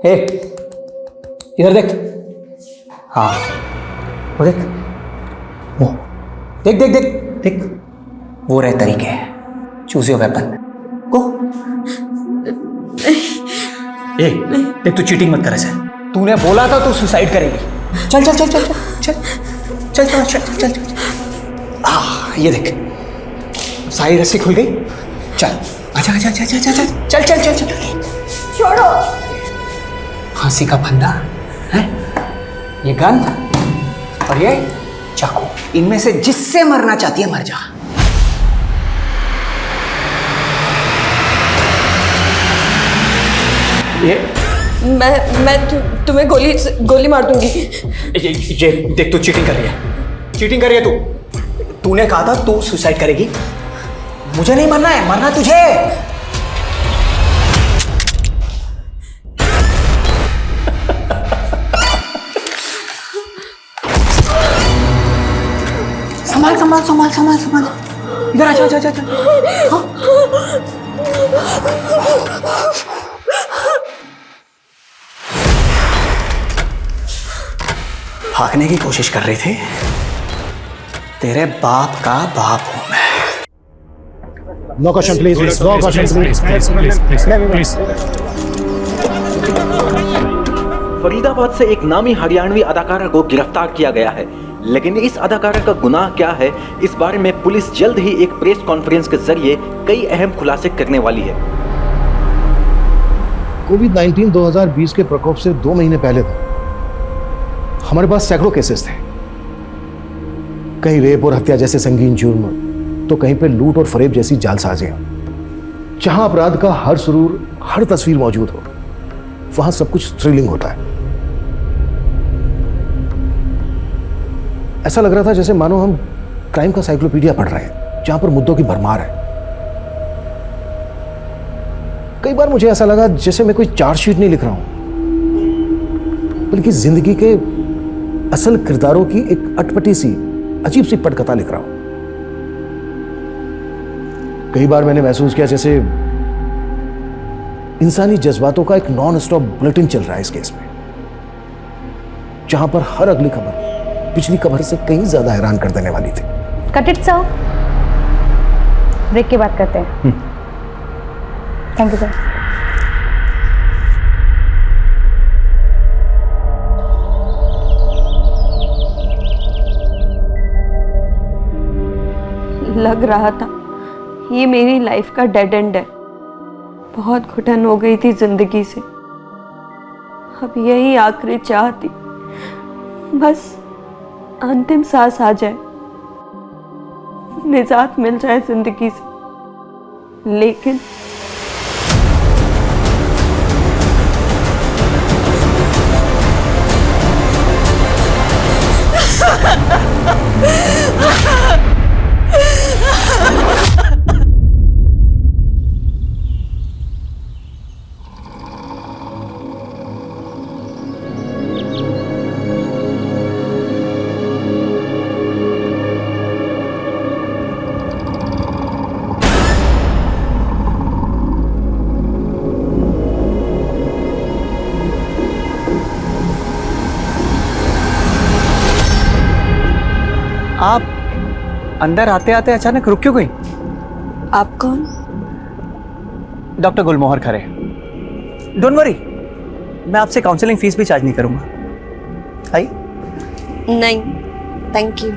हे, इधर देख। हाँ, वो देख, वो देख देख देख देख, वो रहे तरीके। Choose your weapon. गो। ए, देख तू चीटिंग मत कर ऐसे। तूने बोला था तू सुसाइड करेगी। चल चल चल चल चल चल चल चल चल चल चल। ये देख, सारी रस्सी खुल गई। चल आजा आजा आजा आजा चल चल चल चल। छोड़ो। फांसी का फंदा है, ये गन और ये चाकू, इनमें से जिससे मरना चाहती है मर जा। ये मैं तुम्हें गोली मार दूंगी। ये देख, तू चीटिंग कर रही है, चीटिंग कर रही है तू। तूने कहा था तू सुसाइड करेगी। मुझे नहीं मरना है, मरना तुझे। संभाल संभाल संभाल संभाल संभाल, इधर आ, जा जा जा। हाँ? भागने की कोशिश कर रही थी। तेरे बाप का बाप हूं मैं। No question, please. No question, please. Faridabad से एक नामी हरियाणवी अदाकारा को गिरफ्तार किया गया है, लेकिन इस अदाकारा का गुनाह क्या है, इस बारे में पुलिस जल्द ही एक प्रेस कॉन्फ्रेंस के जरिए कई अहम खुलासे करने वाली है। कोविड-19 2020 के प्रकोप से 2 महीने पहले तक हमारे पास सैकड़ों केसेस थे। कहीं रेप और हत्या जैसे संगीन जुर्म, तो कहीं पे लूट और फरेब जैसी जालसाजियां। जहां अपराध का हर सुरूर, हर तस्वीर मौजूद हो, वहां सब कुछ थ्रिलिंग होता है। ऐसा लग रहा था जैसे मानो हम क्राइम का साइक्लोपीडिया पढ़ रहे हैं, जहां पर मुद्दों की भरमार है। कई बार मुझे ऐसा लगा जैसे मैं कोई चार्जशीट नहीं लिख रहा हूं, बल्कि जिंदगी के असल किरदारों की एक अटपटी सी, अजीब सी पटकथा लिख रहा हूं। कई बार मैंने महसूस किया जैसे इंसानी जज्बातों का एक नॉन स्टॉप बुलेटिन चल रहा है इस केस में, जहां पर हर अगली खबर पिछली खबर से कहीं ज्यादा हैरान कर देने वाली थी। कट इट सर, ब्रेक के बाद करते हैं। Thank you sir. लग रहा था ये मेरी लाइफ का डेड एंड है। बहुत घुटन हो गई थी जिंदगी से। अब यही आखिरी चाह थी, बस अंतिम सांस आ जाए, निजात मिल जाए जिंदगी से। लेकिन आप अंदर आते आते अचानक रुक क्यों गई? आप कौन? Doctor Gulmohar Khare. Don't worry, मैं आपसे काउंसलिंग फीस भी चार्ज नहीं करूंगा। आई? नहीं, थैंक यू।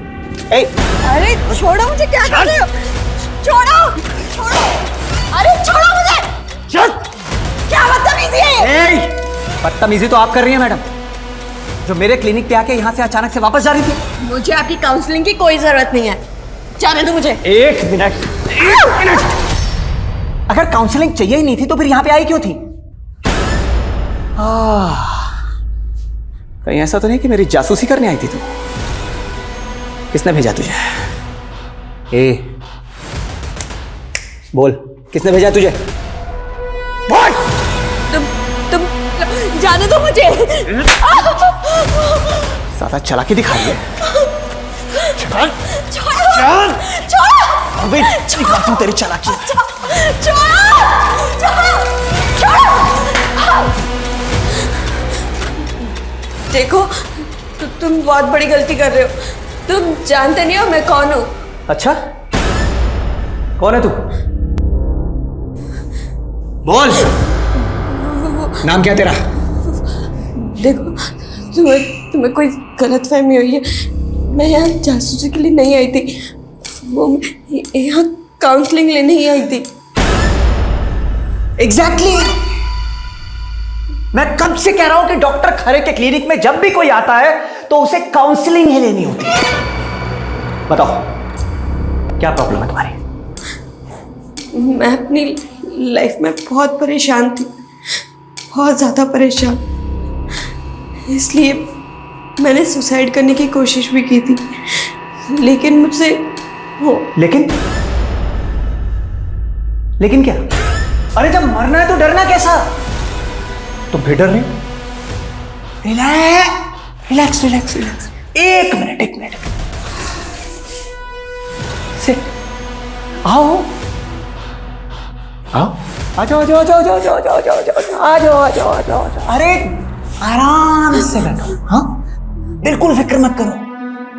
ए, अरे छोड़ो मुझे, क्या कर रहे हो? छोड़ो छोड़ो, अरे छोड़ो मुझे। चल। क्या बदतमीजी है? बदतमीजी तो आप कर रही हैं मैडम, जो मेरे क्लिनिक पे आके यहाँ से अचानक से वापस जा रही थी। मुझे आपकी काउंसलिंग की कोई जरूरत नहीं है, जाने दो मुझे। एक मिनट। अगर काउंसलिंग चाहिए ही नहीं थी तो फिर यहाँ पे आई क्यों थी? कहीं ऐसा तो नहीं कि मेरी जासूसी करने आई थी तू? किसने भेजा तुझे? बोल, किसने भेजा तुझे? बोल। तुम जाने दो मुझे। ज्यादा चालाकी दिखा रही है। छोड़ो छोड़ो अबे दिखाता हूं तेरी चालाकी। छोड़ो छोड़ो छोड़ो। देखो तुम बहुत बड़ी गलती कर रहे हो। तुम जानते नहीं हो मैं कौन हूँ। अच्छा, कौन है तू? बोल, नाम क्या तेरा? देखो तुम्हें कोई गलतफहमी हुई है। मैं यहाँ जासूसी के लिए नहीं आई थी, वो मैं यहाँ काउंसलिंग लेने ही आई थी। एग्जैक्टली मैं कब से कह रहा हूं कि डॉक्टर खरे के क्लिनिक में जब भी कोई आता है तो उसे काउंसलिंग ही लेनी होती है। बताओ क्या प्रॉब्लम है तुम्हारी? मैं अपनी लाइफ में बहुत परेशान थी, बहुत ज़्यादा परेशान। इसलिए मैंने सुसाइड करने की कोशिश भी की थी, लेकिन मुझसे हो। लेकिन क्या? अरे जब मरना है तो डरना कैसा? तुम फिर डर रहे हो? Relax relax relax. एक मिनट सिट। आओ आओ, आ जाओ जाओ जाओ जाओ जाओ जाओ जाओ जाओ आ जाओ आ जाओ आ जाओ आ जाओ। अरे आराम से बैठो। हाँ, बिल्कुल फिक्र मत करो।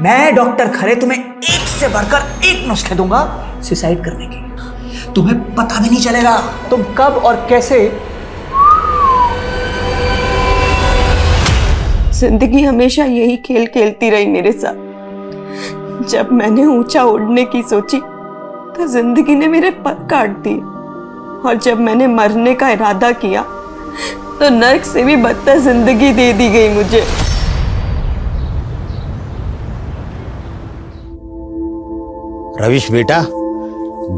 मैं डॉक्टर खरे तुम्हें एक से बढ़कर एक नुस्खे दूंगा सुसाइड करने के। तुम्हें पता भी नहीं चलेगा तुम कब और कैसे। जिंदगी हमेशा यही खेल खेलती रही मेरे साथ। जब मैंने ऊंचा उड़ने की सोची तो जिंदगी ने मेरे पर काट दिए, और जब मैंने मरने का इरादा किया तो नर्क से भी बदतर जिंदगी दे दी गई मुझे। रविश बेटा,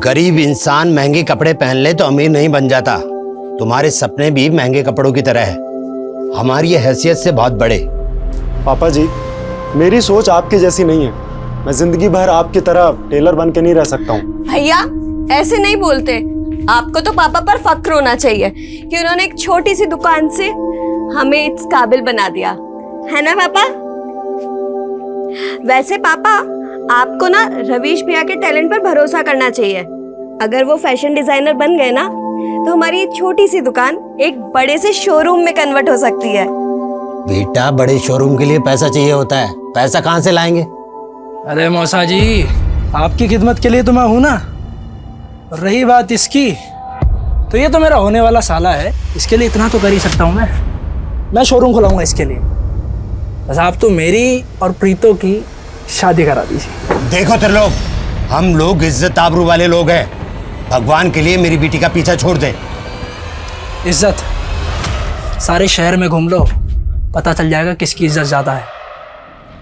गरीब इंसान महंगे कपड़े पहन ले तो अमीर नहीं बन जाता। तुम्हारे सपने भी महंगे कपड़ों की तरह है, हमारी ये हैसियत से बहुत बड़े। पापा जी, मेरी सोच आपकी जैसी नहीं है। मैं जिंदगी भर आपकी तरह टेलर बन के नहीं रह सकता हूँ। भैया ऐसे नहीं बोलते। आपको तो पापा पर फक्र होना चाहिए कि उन्होंने एक छोटी सी दुकान से हमें इस काबिल बना दिया, है ना पापा? वैसे पापा, आपको ना रवीश भैया के टैलेंट पर भरोसा करना चाहिए। अगर वो फैशन डिजाइनर बन गए ना तो हमारी छोटी सी दुकान एक बड़े से शोरूम में कन्वर्ट हो सकती है। बेटा, बड़े शोरूम के लिए पैसा चाहिए होता है, पैसा कहाँ से लाएंगे? अरे मौसा जी, आपकी खिदमत के लिए तो मैं हूं ना। रही बात इसकी, तो ये तो मेरा होने वाला साला है, इसके लिए इतना तो कर ही सकता हूं मैं शोरूम खुलाऊंगा इसके लिए। बस आप तो मेरी और प्रीतो की शादी करा दीजिए। देखो त्रिलोक, हम लोग इज्जत आबरू वाले लोग हैं। भगवान के लिए मेरी बेटी का पीछा छोड़ दे। इज्जत सारे शहर में घूम लो, पता चल जाएगा किसकी इज्जत ज्यादा है।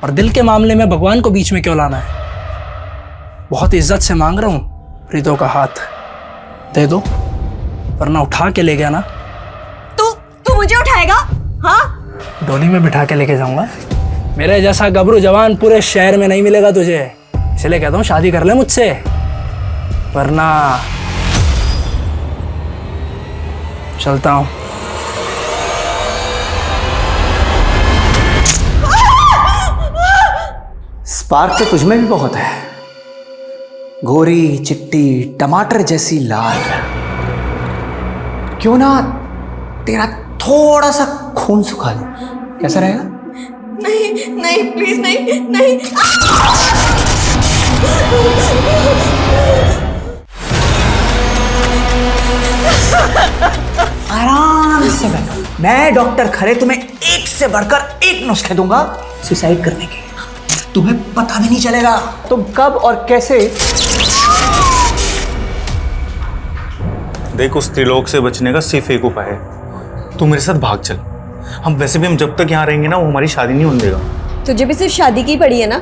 और दिल के मामले में भगवान को बीच में क्यों लाना है? बहुत इज्जत से मांग रहा हूँ, प्रीतो का हाथ दे दो, वरना उठा के ले गया ना। तू मुझे उठाएगा? हाँ, डोली में बिठा के लेके जाऊंगा। मेरे जैसा गबरू जवान पूरे शहर में नहीं मिलेगा तुझे, इसलिए कहता हूँ शादी कर ले मुझसे, वरना चलता हूँ। स्पार्क तो तुझमें भी बहुत है, गोरी चिट्टी टमाटर जैसी लाल। क्यों ना तेरा थोड़ा सा खून सुखा लूं, कैसा रहेगा? नहीं नहीं प्लीज नहीं नहीं। आराम से बैठो। मैं डॉक्टर खरे तुम्हें एक से बढ़कर एक नुस्खे दूंगा सुसाइड करने के। तुम्हें पता भी नहीं चलेगा तुम कब और कैसे। देख, उस त्रिलोक से बचने का सिर्फ एक उपाय है, तू मेरे साथ भाग चल। हम वैसे भी हम जब तक यहाँ रहेंगे ना, वो हमारी शादी नहीं होने देगा। तुझे भी सिर्फ शादी की पड़ी है ना?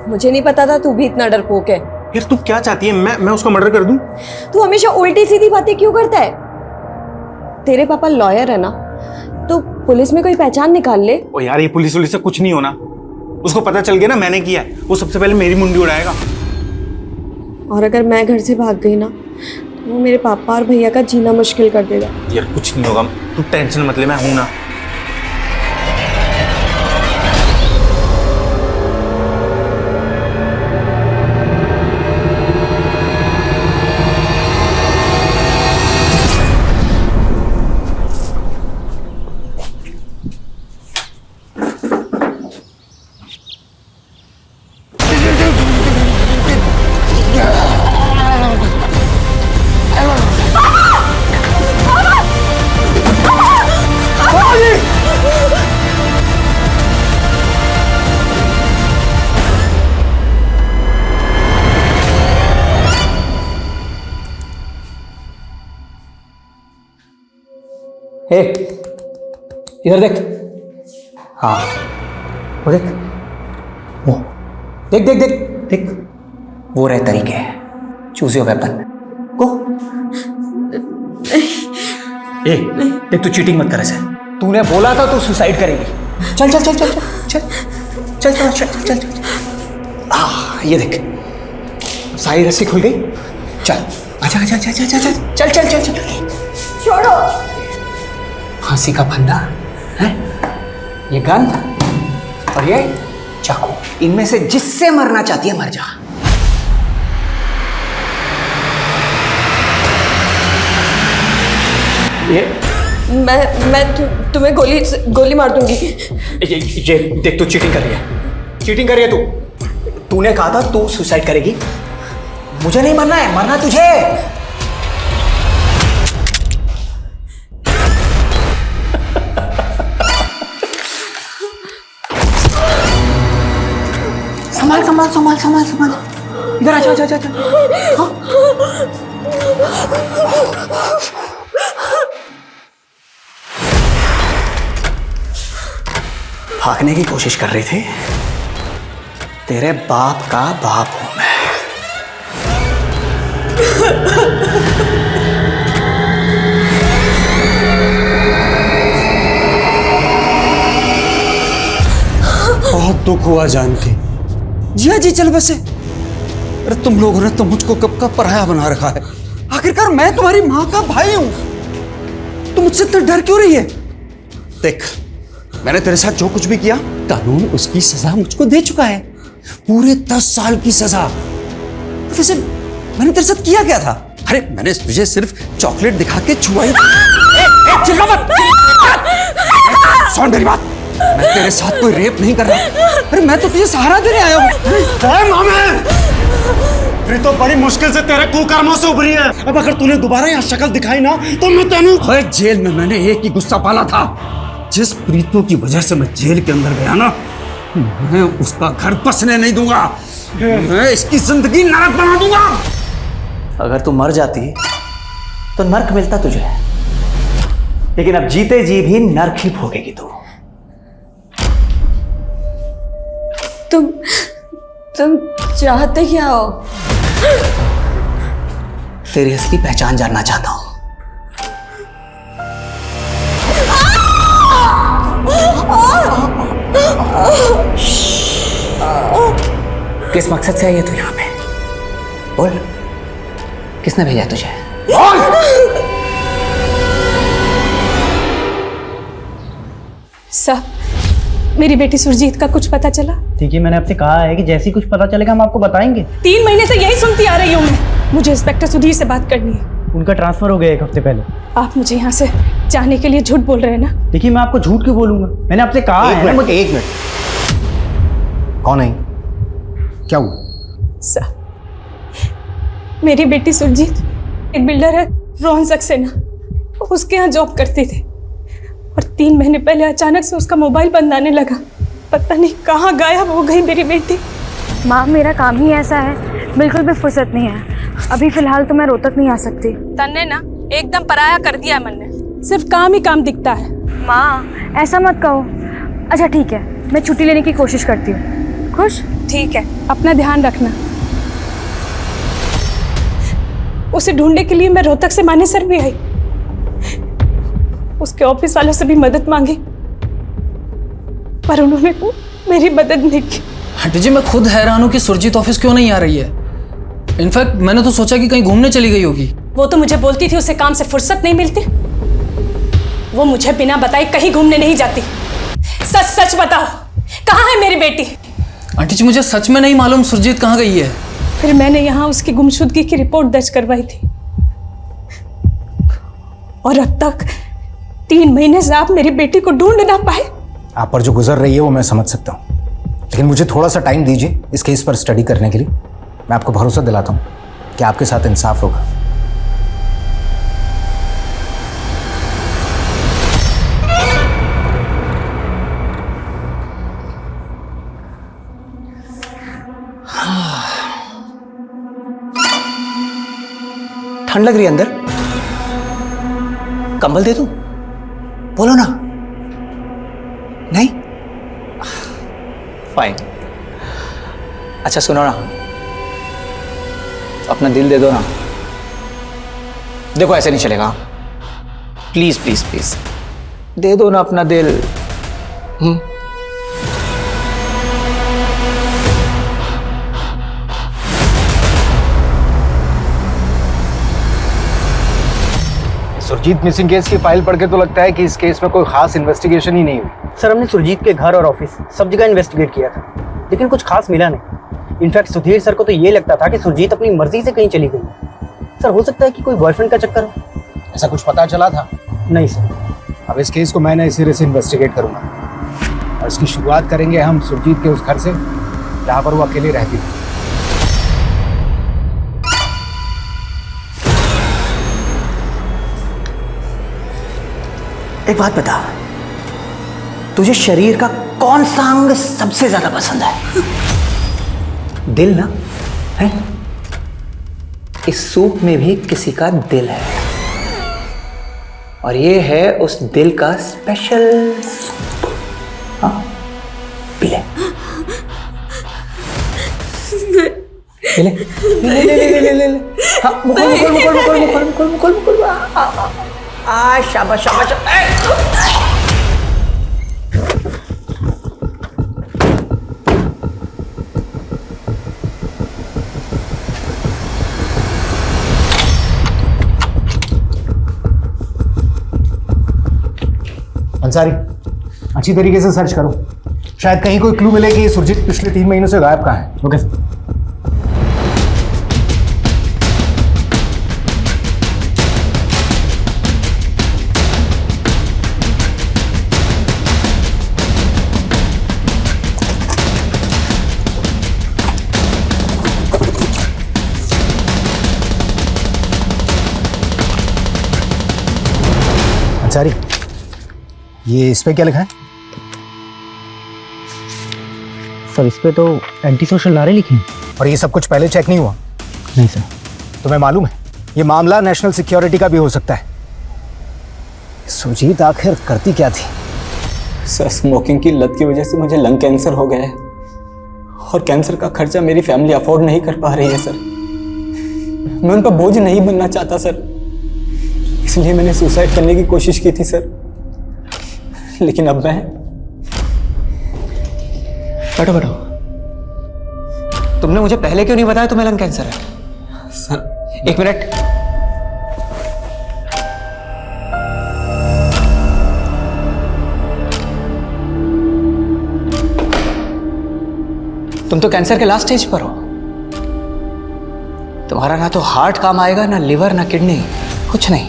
मुझे नहीं पता था तू भी इतना डरपोक है। यार तू क्या चाहती है, मैं उसका मर्डर कर दूं? तू हमेशा उल्टी सीधी बातें क्यों करता है? तेरे पापा लॉयर है ना, तो पुलिस में कोई पहचान निकाल ले। ओ यार, ये पुलिस से कुछ नहीं होना। उसको पता चल गया ना मैंने किया है, वो सबसे पहले मेरी मुंडी उड़ाएगा। और अगर मैं घर से भाग गई ना तो वो मेरे पापा और भैया का जीना मुश्किल कर देगा। यार कुछ नहीं होगा, तू टेंशन मत ले, मैं हूं ना। हे इधर देख। हाँ वो देख, वो देख देख देख देख, वो रहे तरीके। Choose your weapon. गो। ए देख, तू चीटिंग मत कर ऐसे। तूने बोला था तू सुसाइड करेगी। चल चल चल चल चल चल चल चल चल चल चल। ये देख, सारी रस्सी खुल गई। चल अच्छा अच्छा अच्छा अच्छा चल चल चल चल चल। छोड़ो। फांसी का फंदा है, ये गन और ये चाकू, इनमें से जिससे मरना चाहती है मर जा। ये मैं तुम्हें गोली मार दूंगी। ये देख, तू चीटिंग कर रही है, चीटिंग कर रही है तू। तूने कहा था तू सुसाइड करेगी। मुझे नहीं मरना है, मरना तुझे। संभाल संभाल संभाल संभाल संभाल। इधर आ, जा जा जा। हाँ? भागने की कोशिश कर रही थी। तेरे बाप का बाप हूं मैं। बहुत दुख हुआ जान के। जिया जी चल बसे। अरे तुम लोगों ने तो मुझको कब का पराया बना रखा है। आखिरकार मैं तुम्हारी माँ का भाई हूं। तुम मुझसे इतना डर क्यों रही है? देख, मैंने तेरे साथ जो कुछ भी किया, कानून उसकी सजा मुझको दे चुका है। पूरे 10 साल की सजा। वैसे मैंने तेरे साथ किया क्या था? अरे मैंने तुझे सिर्फ चॉकलेट दिखा के छुआई। चिल्ला मत। सुन मेरी बात, मैं तेरे साथ कोई रेप नहीं कर रहा। अरे मैं तो तुझे सहारा देने आया हूँ। तो बड़ी मुश्किल से तेरे कुकर्मों से उभरी है। अब अगर तूने दोबारा यहाँ शक्ल दिखाई ना तो मैं तेनू। जेल में मैंने एक ही गुस्सा पाला था। जिस प्रीतों की वजह से मैं जेल के अंदर गया ना, मैं उसका घर बसने नहीं दूंगा। मैं इसकी जिंदगी नरक बना दूंगा। अगर तू मर जाती तो नर्क मिलता तुझे, लेकिन अब जीते जी भी नर्क ही भोगेगी तू। तुम चाहते क्या हो? तेरी असली पहचान जानना चाहता हूं। किस मकसद से आई है तू यहां पे? बोल, किसने भेजा तुझे? बोल! सर, मेरी बेटी सुरजीत का कुछ पता चला? देखिए, मैंने आपसे कहा है कि जैसे ही कुछ पता चलेगा हम आपको बताएंगे। 3 महीने से यही सुनती आ रही हूँ मैं। मुझे इंस्पेक्टर सुधीर से बात करनी है। उनका ट्रांसफर हो गया 1 हफ्ते पहले। आप मुझे यहाँ से जाने के लिए झूठ बोल रहे हैं ना? देखिए, मैं आपको झूठ क्यों बोलूंगा? मैंने आपसे कहा है। एक मिनट। कौन है? क्या हुआ? सर, मेरी बेटी सुरजीत एक बिल्डर है, रोहन सक्सेना। उसके यहाँ जॉब करती थी और 3 महीने पहले अचानक से उसका मोबाइल बंद आने लगा। पता नहीं कहाँ गायब हो गई मेरी बेटी। माँ, मेरा काम ही ऐसा है, बिल्कुल भी फुर्सत नहीं है। अभी फिलहाल तो मैं रोहतक नहीं आ सकती। तन्ने ना एकदम पराया कर दिया मन ने। सिर्फ काम ही काम दिखता है। माँ, ऐसा मत कहो। अच्छा ठीक है, मैं छुट्टी लेने की कोशिश करती हूँ। खुश? ठीक है, अपना ध्यान रखना। उसे ढूंढने के लिए मैं रोहतक से मानेसर भी आई। उसके ऑफिस वालों से भी मदद मांगी, पर उन्होंने मेरी मदद नहीं की। आंटी जी, मैं खुद हैरान हूँ कि सुरजीत ऑफिस क्यों नहीं आ रही है। इनफैक्ट मैंने तो सोचा कि कहीं घूमने चली गई होगी। वो तो मुझे बोलती थी उसे काम से फुर्सत नहीं मिलती। वो मुझे बिना बताए कहीं घूमने नहीं जाती। सच सच बताओ, कहाँ है मेरी बेटी? आंटी जी, मुझे सच में नहीं मालूम सुरजीत कहाँ गई है। फिर मैंने यहाँ उसकी गुमशुदगी की रिपोर्ट दर्ज करवाई थी और अब तक 3 महीने से आप मेरी बेटी को ढूंढ ना पाए। आप पर जो गुजर रही है वो मैं समझ सकता हूँ, लेकिन मुझे थोड़ा सा टाइम दीजिए इस केस पर स्टडी करने के लिए। मैं आपको भरोसा दिलाता हूँ कि आपके साथ इंसाफ होगा। ठंड लग रही है अंदर, कंबल दे दूं? बोलो ना। नहीं? फाइन। अच्छा सुनो ना, अपना दिल दे दो ना। देखो ऐसे नहीं चलेगा, प्लीज प्लीज प्लीज दे दो ना अपना दिल। सुरजीत मिसिंग केस की फाइल पढ़ के तो लगता है कि इस केस में कोई खास इन्वेस्टिगेशन ही नहीं हुई। सर हमने सुरजीत के घर और ऑफिस सब जगह इन्वेस्टिगेट किया था, लेकिन कुछ खास मिला नहीं। इनफैक्ट सुधीर सर को तो ये लगता था कि सुरजीत अपनी मर्जी से कहीं चली गई। सर हो सकता है कि कोई बॉयफ्रेंड का चक्कर हो। ऐसा कुछ पता चला था? नहीं सर। अब इस केस को मैं नए सिरे से इन्वेस्टिगेट करूंगा और इसकी शुरुआत करेंगे हम सुरजीत के उस घर से जहां पर वो अकेले रहती थी। एक बात बता, तुझे शरीर का कौन सा अंग सबसे ज्यादा पसंद है? दिल ना है? इस सूप में भी किसी का दिल है और ये है उस दिल का स्पेशल सूप। हाँ पी ले, पी ले, ले ले ले ले ले ले। हाँ मुकुल मुकुल मुकुल मुकुल मुकुल मुकुल मुकुल मुकुल। शाबाश शाबाश। अंसारी, अच्छी तरीके से सर्च करो, शायद कहीं कोई क्लू मिले कि ये सुरजीत पिछले 3 महीनों से गायब कहाँ है। Okay sir. अंसारी, ये इस पे क्या लिखा है? सर इस पे तो एंटी सोशल नारे लिखे हैं। और ये सब कुछ पहले चेक नहीं हुआ? नहीं सर। तुम्हें मालूम है ये मामला नेशनल सिक्योरिटी का भी हो सकता है। सुरजीत आखिर करती क्या थी? सर स्मोकिंग की लत की वजह से मुझे लंग कैंसर हो गया है और कैंसर का खर्चा मेरी फैमिली अफोर्ड नहीं कर पा रही है सर। मैं उन पर बोझ नहीं बनना चाहता सर, इसलिए मैंने सुसाइड करने की कोशिश की थी सर। लेकिन अब मैं बैठो बैठो, तुमने मुझे पहले क्यों नहीं बताया तुम्हें लंग कैंसर है? Sir 1 minute. तुम तो कैंसर के लास्ट स्टेज पर हो। तुम्हारा ना तो हार्ट काम आएगा, ना लिवर, ना किडनी, कुछ नहीं।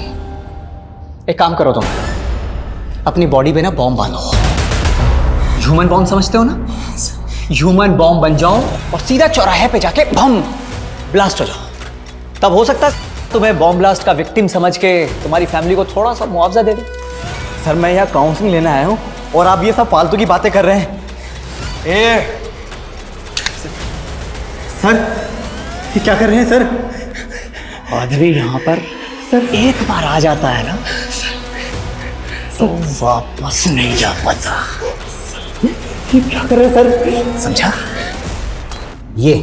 एक काम करो, तुम अपनी बॉडी पे ना बॉम्ब बांधो। ह्यूमन बॉम्ब समझते हो ना? ह्यूमन बॉम्ब बन जाओ और सीधा चौराहे पे जाके बम ब्लास्ट हो जाओ। तब हो सकता है तुम्हें बॉम्ब ब्लास्ट का विक्टिम समझ के तुम्हारी फैमिली को थोड़ा सा मुआवजा दे दे। सर मैं यहाँ काउंसलिंग लेने आया हूँ और आप ये सब फालतू की बातें कर रहे हैं। सर ये क्या कर रहे हैं सर? आदमी यहाँ पर सर एक बार आ जाता है ना तो वापस नहीं जा पाता। ये क्या कर रहे हैं सर? समझा? ये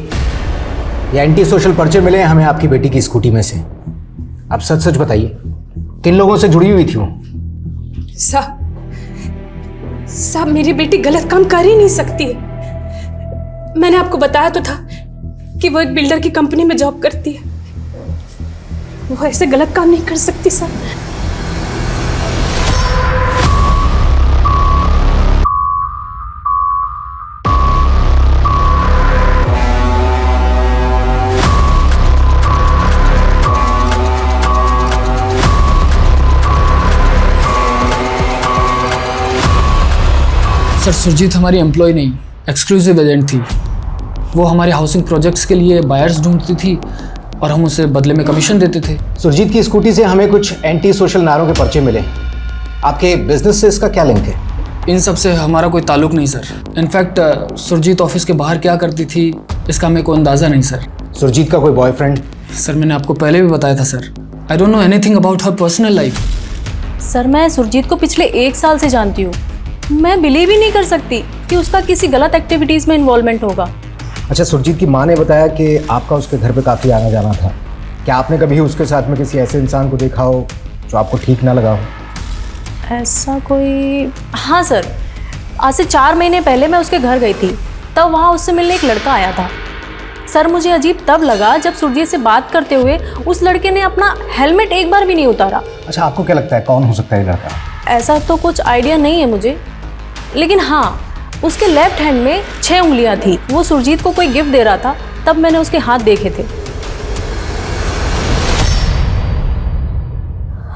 एंटी सोशल पर्चे मिले हैं हमें आपकी बेटी की स्कूटी में से। आप सच सच बताइए किन लोगों से जुड़ी हुई थी वो? साहब मेरी बेटी गलत काम कर ही नहीं सकती। मैंने आपको बताया तो था कि वो एक बिल्डर की कंपनी में जॉब करती है। वो ऐसे गलत काम नहीं कर सकती साहब। सर सुरजीत हमारी एम्प्लॉय नहीं, एक्सक्लूसिव एजेंट थी। वो हमारे हाउसिंग प्रोजेक्ट्स के लिए बायर्स ढूंढती थी और हम उसे बदले में कमीशन देते थे। सुरजीत की स्कूटी से हमें कुछ एंटी सोशल नारों के पर्चे मिले। आपके बिजनेस से इसका क्या लिंक है? इन सब से हमारा कोई ताल्लुक नहीं सर। इनफैक्ट सुरजीत ऑफिस के बाहर क्या करती थी इसका हमें कोई अंदाज़ा नहीं सर। सुरजीत का कोई बॉयफ्रेंड? सर मैंने आपको पहले भी बताया था sir, I don't know anything about her personal life. Sir मैं सुरजीत को पिछले 1 साल से जानती हूँ। मैं बिलीव ही नहीं कर सकती कि उसका किसी गलत एक्टिविटीज़ में इन्वॉल्वमेंट होगा। अच्छा, सुरजीत की माँ ने बताया कि आपका उसके घर पे काफ़ी आना जाना था। क्या आपने कभी उसके साथ में किसी ऐसे इंसान को देखा हो जो आपको ठीक ना लगा हो? ऐसा कोई, हाँ सर, आज से 4 महीने पहले मैं उसके घर गई थी, तब वहाँ उससे मिलने एक लड़का आया था। सर मुझे अजीब तब लगा जब सुरजीत से बात करते हुए उस लड़के ने अपना हेलमेट एक बार भी नहीं उतारा। अच्छा, आपको क्या लगता है कौन हो सकता है ये लड़का? ऐसा तो कुछ आइडिया नहीं है मुझे, लेकिन हाँ, उसके लेफ्ट हैंड में 6 उंगलियां थी। वो सुरजीत को कोई गिफ्ट दे रहा था, तब मैंने उसके हाथ देखे थे।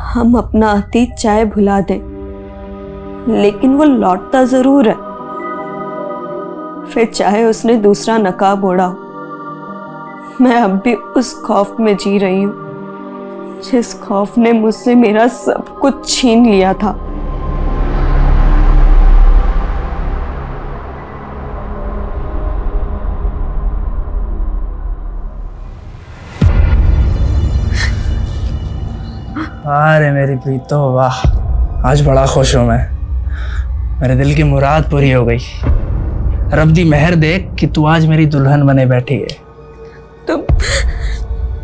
हम अपना अतीत चाहे भुला दें, लेकिन वो लौटता जरूर है। फिर चाहे उसने दूसरा नकाब ओढ़ा हो, मैं अब भी उस खौफ में जी रही हूँ जिस खौफ ने मुझसे मेरा सब कुछ छीन लिया था। अरे मेरी प्रीतो, वाह, आज बड़ा खुश हूं मैं। मेरे दिल की मुराद पूरी हो गई। रब दी मेहर देख कि तू आज मेरी दुल्हन बने बैठी है।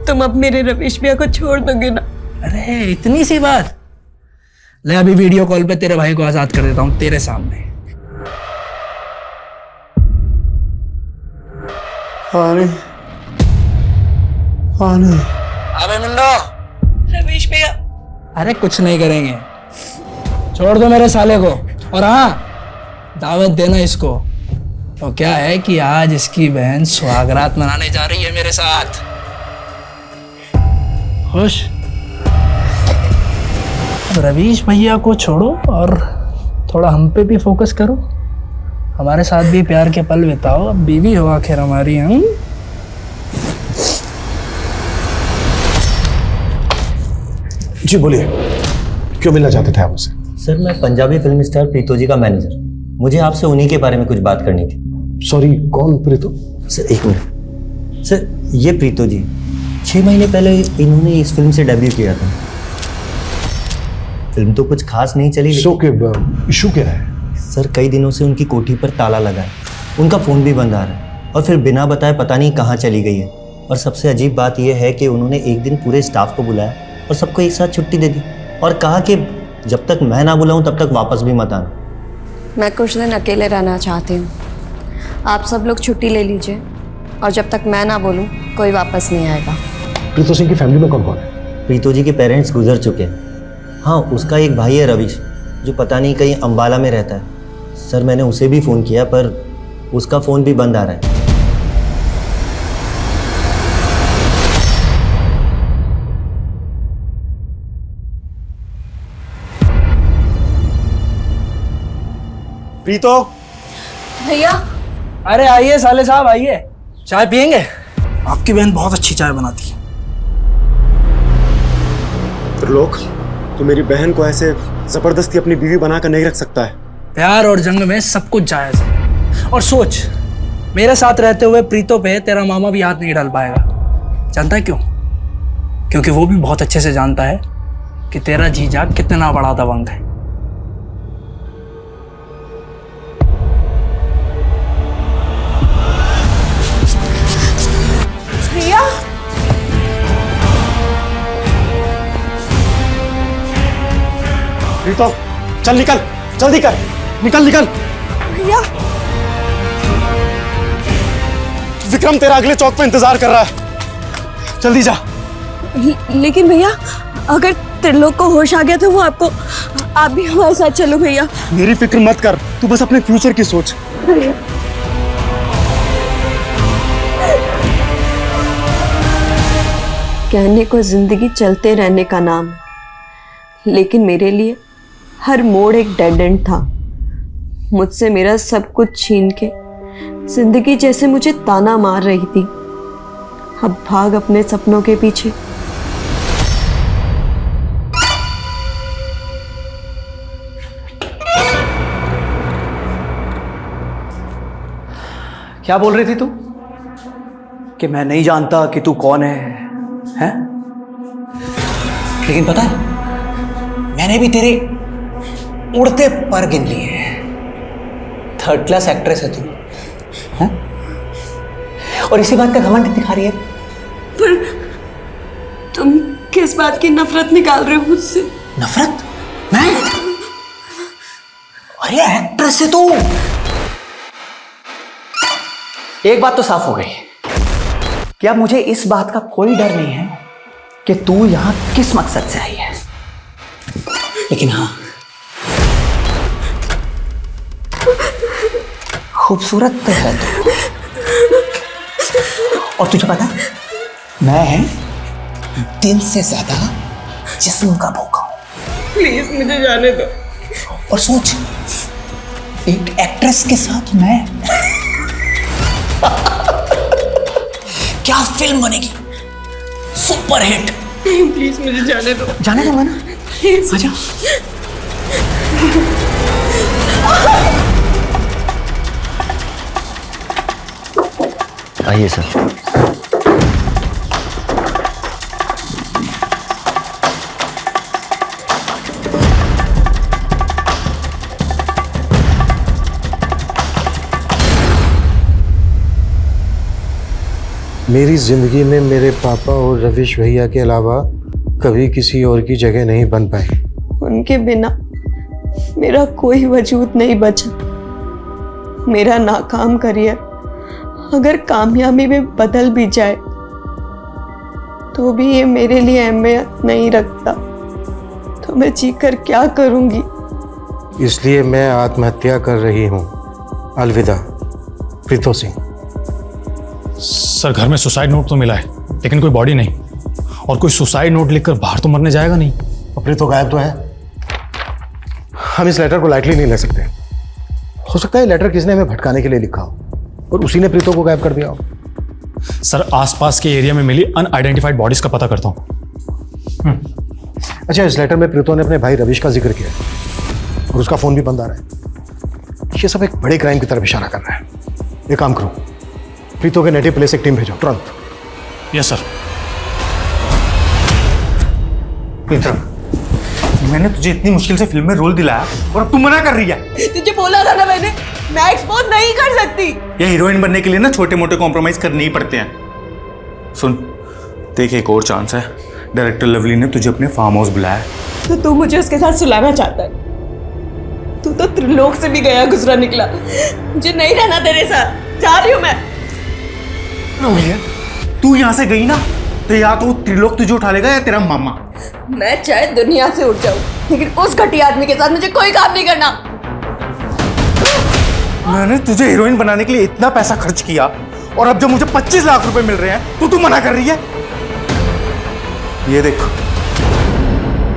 तुम अब मेरे रवीश भैया को छोड़ दोगे ना? अरे इतनी सी बात। ले अभी वीडियो कॉल पे तेरे भाई को आजाद कर देता हूँ तेरे सामने। अबे मुंडो, रवीश भैया। अरे कुछ नहीं करेंगे, छोड़ दो मेरे साले को। और हाँ, दावत देना इसको। तो क्या है कि आज इसकी बहन सुहागरात मनाने जा रही है मेरे साथ। खुश? अब रवीश भैया को छोड़ो और थोड़ा हम पे भी फोकस करो। हमारे साथ भी प्यार के पल बिताओ। अब बीवी हो आखिर हमारी। हम जी बोलिए, क्यों मिलना चाहते थे आप मुझसे? सर मैं पंजाबी फिल्म स्टार प्रीतो जी का मैनेजर। मुझे आपसे उन्हीं के बारे में कुछ बात करनी थी। सॉरी, कौन प्रीतो? Sir 1 minute. सर ये प्रीतो जी 6 महीने पहले इन्होंने इस फिल्म से डेब्यू किया था। फिल्म तो कुछ खास नहीं चली। इशू क्या है? सर कई दिनों से उनकी कोठी पर ताला लगा है, उनका फ़ोन भी बंद आ रहा है, और फिर बिना बताए पता नहीं कहाँ चली गई है। और सबसे अजीब बात यह है कि उन्होंने एक दिन पूरे स्टाफ को बुलाया और सबको एक साथ छुट्टी दे दी और कहा कि जब तक मैं ना बुलाऊं तब तक वापस भी मत आना। मैं कुछ दिन अकेले रहना चाहती हूँ। आप सब लोग छुट्टी ले लीजिए, और जब तक मैं ना बोलूँ कोई वापस नहीं आएगा। प्रीतो सिंह की फैमिली में कौन कौन है? प्रीतो जी के पेरेंट्स गुजर चुके हैं। हाँ, उसका एक भाई है रवीश, जो पता नहीं कहीं अंबाला में रहता है। सर मैंने उसे भी फ़ोन किया पर उसका फ़ोन भी बंद आ रहा है। प्रीतो भैया। अरे आइए साले साहब, आइए, चाय पियेंगे? आपकी बहन बहुत अच्छी चाय बनाती है। त्रिलोक, तू मेरी बहन को ऐसे जबरदस्ती अपनी बीवी बनाकर नहीं रख सकता है। प्यार और जंग में सब कुछ जायज है। और सोच, मेरे साथ रहते हुए प्रीतो पे तेरा मामा भी हाथ नहीं डाल पाएगा। जानता है क्यों? क्योंकि वो भी बहुत अच्छे से जानता है कि तेरा जीजा कितना बड़ा दबंग है। भैया। प्रीतो चल, निकल, जल्दी कर, निकल निकल। भैया। विक्रम तेरा अगले चौक पे इंतजार कर रहा है, जल्दी जा। लेकिन भैया, अगर त्रिलोक को होश आ गया तो वो आपको, आप भी हमारे साथ चलो भैया। मेरी फिक्र मत कर, तू बस अपने फ्यूचर की सोच। कहने को जिंदगी चलते रहने का नाम है, लेकिन मेरे लिए हर मोड़ एक डेड एंड था। मुझसे मेरा सब कुछ छीन के जिंदगी जैसे मुझे ताना मार रही थी। अब भाग अपने सपनों के पीछे। क्या बोल रही थी तू? कि मैं नहीं जानता कि तू कौन है? हैं? लेकिन पता है, मैंने भी तेरे उड़ते पर गिन लिए। 3rd क्लास एक्ट्रेस है तू, हैं? और इसी बात का घमंड दिखा रही है। पर तुम किस बात की नफरत निकाल रहे हो मुझसे? नफरत? मैं? अरे एक्ट्रेस है तू। एक बात तो साफ हो गई कि अब मुझे इस बात का कोई डर नहीं है कि तू यहां किस मकसद से आई है। लेकिन हाँ, खूबसूरत तो है तू। और तुझे पता, मैं दिल से ज्यादा जिस्म का भूखा हूं। प्लीज मुझे जाने दो। और सोच, एक एक्ट्रेस के साथ मैं क्या फिल्म बनेगी, सुपर हिट। नहीं प्लीज मुझे जाने दो। जाने दो ना, आजा। आइए सर। मेरी जिंदगी में मेरे पापा और रविश भैया के अलावा कभी किसी और की जगह नहीं बन पाई। उनके बिना मेरा कोई वजूद नहीं बचा। मेरा नाकाम करियर अगर कामयाबी में बदल भी जाए तो भी ये मेरे लिए अहमियत नहीं रखता। तो मैं जीकर क्या करूंगी? इसलिए मैं आत्महत्या कर रही हूँ। अलविदा प्रीतो सिंह। सर घर में सुसाइड नोट तो मिला है, लेकिन कोई बॉडी नहीं। और कोई सुसाइड नोट लिखकर बाहर तो मरने जाएगा नहीं। और प्रीतो गायब तो है। हम इस लेटर को लाइटली नहीं ले सकते। हो सकता है लेटर किसने हमें भटकाने के लिए लिखा हो और उसी ने प्रीतो को गायब कर दिया हो। सर आसपास के एरिया में मिली अनआइडेंटिफाइड बॉडीज का पता करता हूँ। अच्छा, इस लेटर में प्रीतो ने अपने भाई रविश का जिक्र किया है और उसका फोन भी बंद आ रहा है। ये सब एक बड़े क्राइम की तरफ इशारा कर रहा है। एक काम करो, प्रीतो के नेटिव प्लेस एक टीम भेजो तुरंत। Yes sir. मित्र, मैंने तुझे इतनी मुश्किल से फिल्म में रोल दिलाया और अब तू मना कर रही है। तुझे बोला था ना मैंने, मैं एक्सपोज नहीं कर सकती। ये हीरोइन बनने के लिए ना छोटे मोटे कॉम्प्रोमाइज करने ही पड़ते हैं। सुन, देख एक और चांस है। डायरेक्टर लवली ने तुझे अपने फार्म हाउस बुलाया है। तो तू मुझे उसके साथ सुलाना चाहता है? तू तो त्रिलोक से भी गया गुजरा निकला। मुझे नहीं रहना तेरे साथ, जा रही हूं मैं। तू यहाँ से गई ना तो या तो त्रिलोक तुझे उठा लेगा या तेरा मामा। मैं चाहे दुनिया से उठ जाऊं, लेकिन उस घटिया आदमी के साथ मुझे कोई काम नहीं करना। मैंने तुझे हीरोइन बनाने के लिए इतना पैसा खर्च किया और अब जब मुझे 25 लाख रुपए मिल रहे हैं तो तू मना कर रही है। ये देख,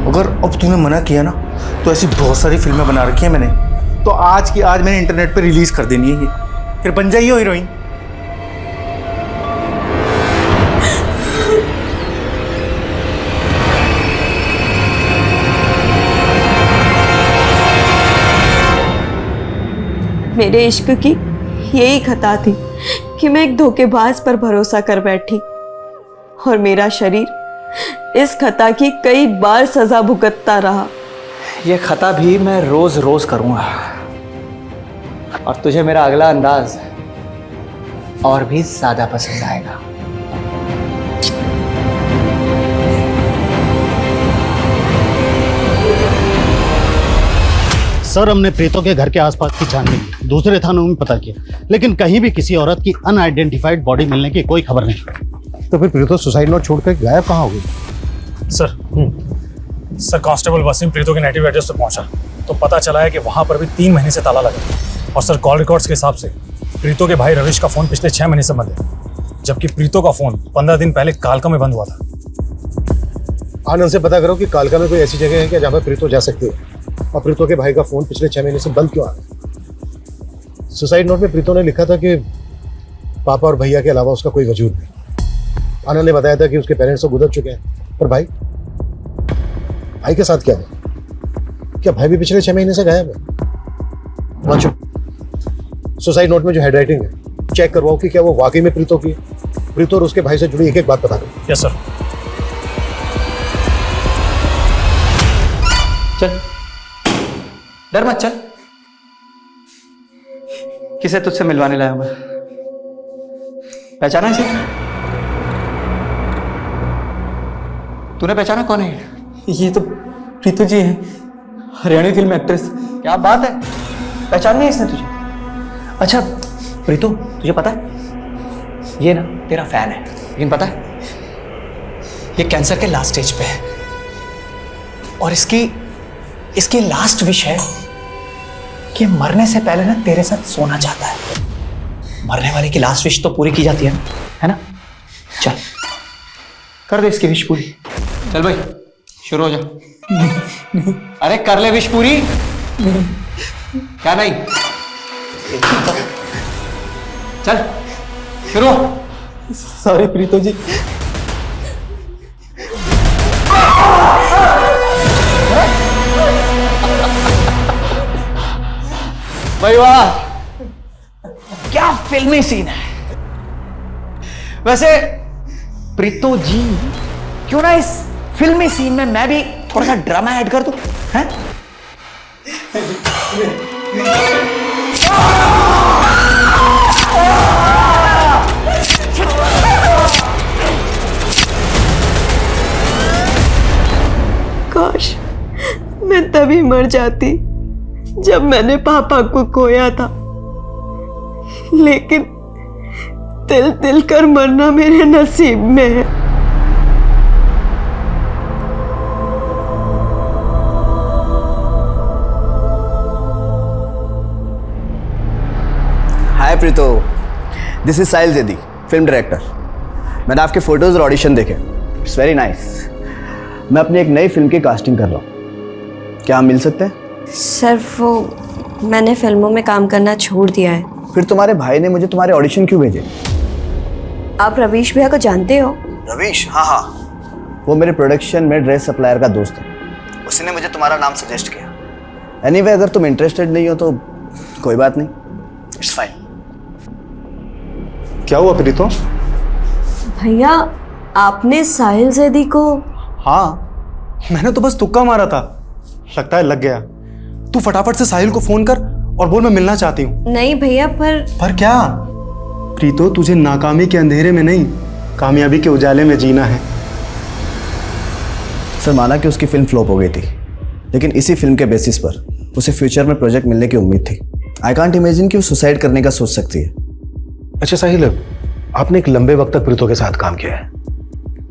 अगर अब तूने मना किया ना तो ऐसी बहुत सारी फिल्में बना रखी है मैंने, तो आज की आज मैंने इंटरनेट पे रिलीज कर देनी है। ये फिर बन जाइए हीरोइन। मेरे इश्क की यही खता थी कि मैं एक धोखेबाज पर भरोसा कर बैठी और मेरा शरीर इस खता की कई बार सजा भुगतता रहा। ये खता भी मैं रोज रोज करूंगा और तुझे मेरा अगला अंदाज और भी ज्यादा पसंद आएगा। सर हमने प्रीतो के घर के आसपास की छानबीन की, दूसरे थानों में पता किया, लेकिन कहीं भी किसी औरत की अनआइडेंटिफाइड बॉडी मिलने की कोई खबर नहीं। तो फिर प्रीतो सुसाइड नोट छोड़कर गायब कहाँ हो गई? सर कांस्टेबल वसीम प्रीतो के नेटिव एड्रेस पर पहुंचा तो पता चला है कि वहां पर भी 3 महीने से ताला लगा है। और सर कॉल रिकॉर्ड्स के हिसाब से प्रीतो के भाई रविश का फोन पिछले 6 महीने से बंद है, जबकि प्रीतो का फोन 15 दिन पहले कालका में बंद हुआ था। आनंद से पता करो कि कालका में कोई ऐसी जगह है क्या जहाँ पर प्रीतो जा सकती है, और प्रीतो के भाई का फोन पिछले 6 महीने से बंद क्यों आ रहा है? सुसाइड नोट में प्रीतो ने लिखा था कि पापा और भैया के अलावा उसका कोई वजूद नहीं। आनंद ने बताया था कि उसके पेरेंट्स तो गुजर चुके हैं, पर भाई के साथ क्या है? क्या भाई भी पिछले 6 महीने से गायब है? वाचो, सुसाइड नोट में जो हैंडराइटिंग है चेक करवाओ कि क्या वो वाकई में प्रीतो की है। प्रीतो और उसके भाई से जुड़ी एक एक बात बता दो। Yes sir. चल, डर मत, चल। किसे तुझसे मिलवाने लाया मैं? पहचाना इसे? तूने पहचाना कौन है? ये तो प्रीतु जी है, हरियाणवी फिल्म एक्ट्रेस। क्या बात है, पहचान नहीं इसने तुझे? अच्छा प्रीतु, तुझे पता है ये ना तेरा फैन है, लेकिन पता है ये कैंसर के लास्ट स्टेज पे है और इसकी लास्ट विश है कि मरने से पहले ना तेरे साथ सोना चाहता है। मरने वाले की लास्ट विश तो पूरी की जाती है ना? चल कर दे इसकी विश पूरी। चल भाई शुरू हो जा। अरे कर ले विश पूरी। क्या नहीं? चल शुरू। सॉरी प्रीतो जी। भाई वाह, क्या फिल्मी सीन है। वैसे प्रीतो जी, क्यों ना इस फिल्मी सीन में मैं भी थोड़ा सा ड्रामा ऐड कर दूं, हैं? काश मैं तभी मर जाती जब मैंने पापा को खोया था, लेकिन तिल तिल कर मरना मेरे नसीब में है। Hi Preeto, this is Sahil Zaidi, film director. मैंने आपके फोटोज और ऑडिशन देखे, इट्स वेरी नाइस। मैं अपनी एक नई फिल्म की कास्टिंग कर रहा हूँ, क्या हम मिल सकते हैं? सर वो मैंने फिल्मों में काम करना छोड़ दिया है। फिर तुम्हारे भाई ने मुझे तुम्हारे ऑडिशन क्यों भेजे? आप रवीश भैया को जानते हो? रवीश? हाँ, वो मेरे प्रोडक्शन में ड्रेस सप्लायर का दोस्त है, उसने मुझे तुम्हारा नाम सजेस्ट किया। एनीवे, अगर तुम इंटरेस्टेड नहीं हो तो कोई बात नहीं, इट्स फाइन। क्या हुआ प्रीतो? भैया आपने साहिल जैदी को? हाँ, मैंने तो बस तुक्का मारा था, लगता है लग गया। तू फटाफट से साहिल को फोन कर और बोल मैं मिलना चाहती हूँ। नहीं भैया, पर क्या प्रीतो, तुझे नाकामी के अंधेरे में नहीं, कामयाबी के उजाले में जीना है। सर, माना कि उसकी फिल्म फ्लॉप हो गई थी, लेकिन इसी फिल्म के बेसिस पर उसे फ्यूचर में प्रोजेक्ट मिलने की उम्मीद थी। आई कांट इमेजिन कि वो सुसाइड करने का सोच सकती है। अच्छा साहिल, आपने एक लंबे वक्त तक प्रीतो के साथ काम किया है,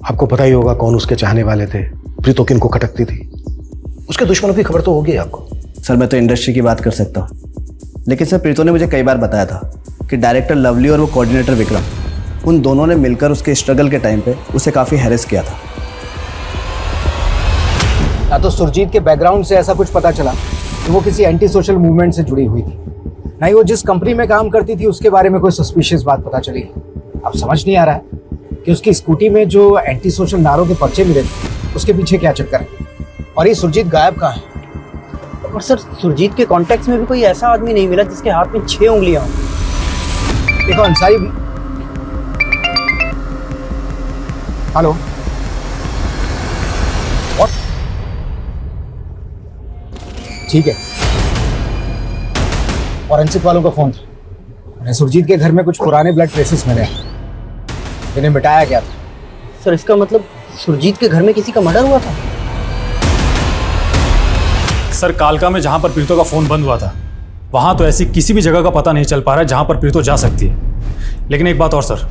आपको पता ही होगा कौन उसके चाहने वाले थे, प्रीतो किन को खटकती थी, उसके दुश्मनों की खबर तो होगी आपको। सर, मैं तो इंडस्ट्री की बात कर सकता हूँ, लेकिन सर प्रीतो ने मुझे कई बार बताया था कि डायरेक्टर लवली और वो कोऑर्डिनेटर विक्रम, उन दोनों ने मिलकर उसके स्ट्रगल के टाइम पे उसे काफ़ी हैरेस किया था। ना तो सुरजीत के बैकग्राउंड से ऐसा कुछ पता चला कि वो किसी एंटी सोशल मूवमेंट से जुड़ी हुई थी, ना ही वो जिस कंपनी में काम करती थी उसके बारे में कोई सस्पिशियस बात पता चली। अब समझ नहीं आ रहा है कि उसकी स्कूटी में जो एंटी सोशल नारों के पर्चे मिले थे उसके पीछे क्या चक्कर है, और ये सुरजीत गायब कहाँ है। और सर, सुरजीत के कॉन्टेक्ट्स में भी कोई ऐसा आदमी नहीं मिला जिसके हाथ में 6 उंगलियां हों। देखो अंसारी भी। हेलो, ठीक है, फॉरेंसिक वालों का फोन था, उन्हें सुरजीत के घर में कुछ पुराने ब्लड ट्रेसेस मिले हैं, जिन्हें मिटाया गया था। सर, इसका मतलब सुरजीत के घर में किसी का मर्डर हुआ था? सर, कालका में जहां पर प्रीतो का फोन बंद हुआ था, वहां तो ऐसी किसी भी जगह का पता नहीं चल पा रहा है जहां पर प्रीतो जा सकती है। लेकिन एक बात और सर,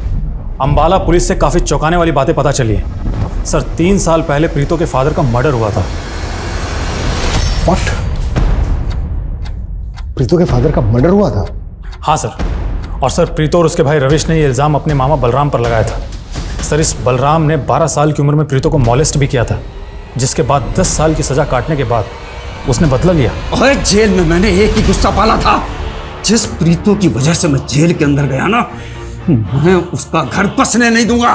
अंबाला पुलिस से काफी चौंकाने वाली बातें पता चली है। सर, 3 साल पहले प्रीतो के फादर का मर्डर हुआ था। What? प्रीतो के फादर का मर्डर हुआ था? हाँ सर, और सर प्रीतो और उसके भाई रविश ने ये इल्ज़ाम अपने मामा बलराम पर लगाया था। सर, इस बलराम ने 12 साल की उम्र में प्रीतो को मॉलेस्ट भी किया था, जिसके बाद 10 साल की सज़ा काटने के बाद उसने बदला लिया। अरे जेल में मैंने एक ही गुस्सा पाला था, जिस प्रीतो की वजह से मैं जेल के अंदर गया ना, मैं उसका घर बसने नहीं दूंगा,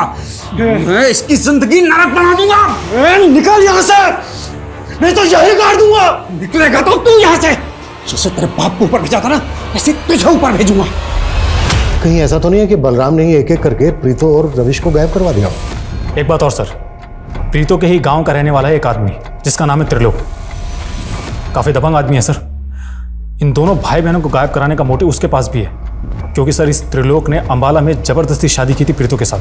मैं इसकी जिंदगी नरक बना दूंगा। निकल यहाँ से, नहीं तो यही काट दूंगा। निकलेगा तो तू यहाँ से, जैसे तेरे बाप को ऊपर भेजा था ना, ऐसे तुझे ऊपर भेजूंगा। कहीं ऐसा तो नहीं है कि बलराम ने एक एक करके प्रीतो और रविश को गायब करवा दिया? एक बात और सर, प्रीतो के ही गांव का रहने वाला है एक आदमी जिसका नाम है त्रिलोक। काफ़ी दबंग आदमी है सर। इन दोनों भाई बहनों को गायब कराने का मोटिव उसके पास भी है, क्योंकि सर इस त्रिलोक ने अंबाला में जबरदस्ती शादी की थी प्रीतो के साथ।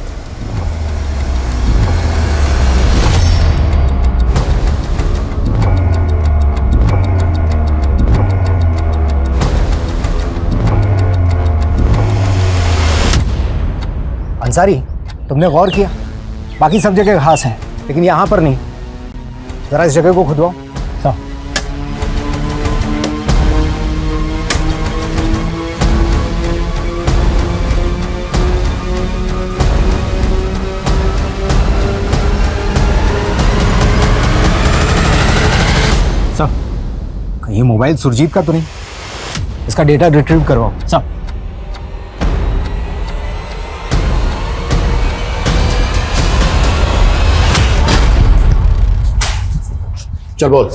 अंसारी, तुमने गौर किया बाकी सब जगह घास है लेकिन यहाँ पर नहीं। जरा इस जगह को खुदवाओ। कहीं मोबाइल सुरजीत का तो नहीं? इसका डेटा रिट्रीव करवाओ। सब चल बोल,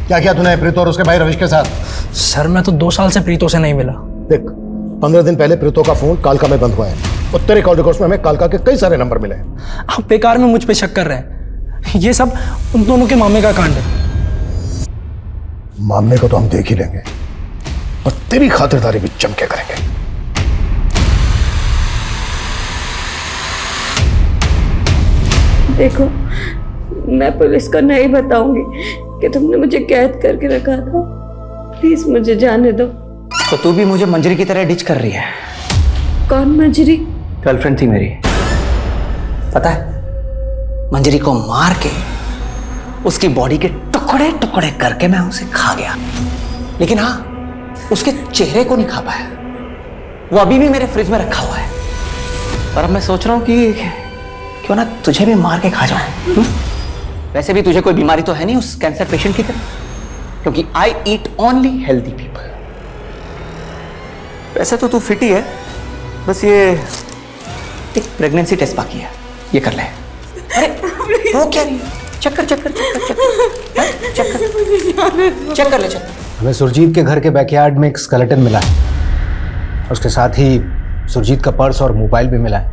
क्या किया तूने प्रीतो और उसके भाई रविश के साथ? सर मैं तो 2 साल से प्रीतो से नहीं मिला। देख, 15 दिन पहले प्रीतो का फोन कालका में बंद हुआ है और तेरे कॉल रिकॉर्ड्स में हमें कालका के कई सारे नंबर मिले हैं। आप बेकार में मुझ पे शक कर रहे हैं। ये सब उन दोनों के मामे का कांड है। मामले को तो हम देख ही लेंगे और तेरी खातिरदारी भी चमके करेंगे। देखो, मैं पुलिस को नहीं बताऊंगी कि तुमने मुझे कैद करके रखा था। प्लीज मुझे जाने दो। तो तू भी मुझे मंजरी की तरह डिच कर रही है? कौन मंजरी? गर्लफ्रेंड थी मेरी, पता है? मंजरी को मार के उसकी बॉडी के टुकड़े टुकड़े करके मैं उसे खा गया, लेकिन हाँ, उसके चेहरे को नहीं खा पाया। वो अभी भी मेरे फ्रिज में रखा हुआ है और अब मैं सोच रहा हूँ कि क्यों ना तुझे भी मार के खा जाऊं। वैसे भी तुझे कोई बीमारी तो है नहीं उस कैंसर पेशेंट की तरह, क्योंकि आई ईट ओनली हेल्दी पीपल। वैसे तो तू फिट ही है, बस ये एक प्रेगनेंसी टेस्ट बाकी है, ये कर ले। अरे वो क्या रही है? चेक कर चेक कर चेक कर चेक कर चेक कर चेक कर ले चेक। हमें सुरजीत के घर के बैकयार्ड में एक स्केलेटन मिला है। उसके साथ ही सुरजीत का पर्स और मोबाइल भी मिला है।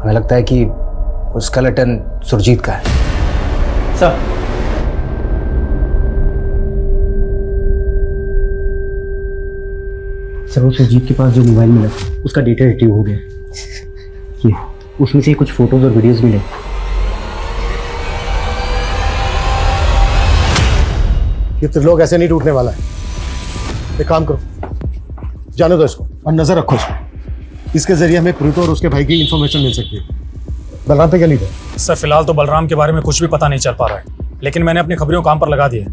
हमें लगता है कि वो स्केलेटन सुरजीत का है। सर, सर वो सुरजीत के पास जो मोबाइल मिला उसका डेटा रिट्रीव हो गया। ये उसमें से कुछ फोटोज और वीडियोस मिले। ये त्रिलोक ऐसे नहीं टूटने वाला है। एक काम करो, जाने दो इसको और नजर रखो इस पर। इसके जरिए हमें प्रीतो और उसके भाई की इंफॉर्मेशन मिल सकती है। बलराम पे क्या लीड है? सर फिलहाल तो बलराम के बारे में कुछ भी पता नहीं चल पा रहा है, लेकिन मैंने अपनी खबरों काम पर लगा दिए।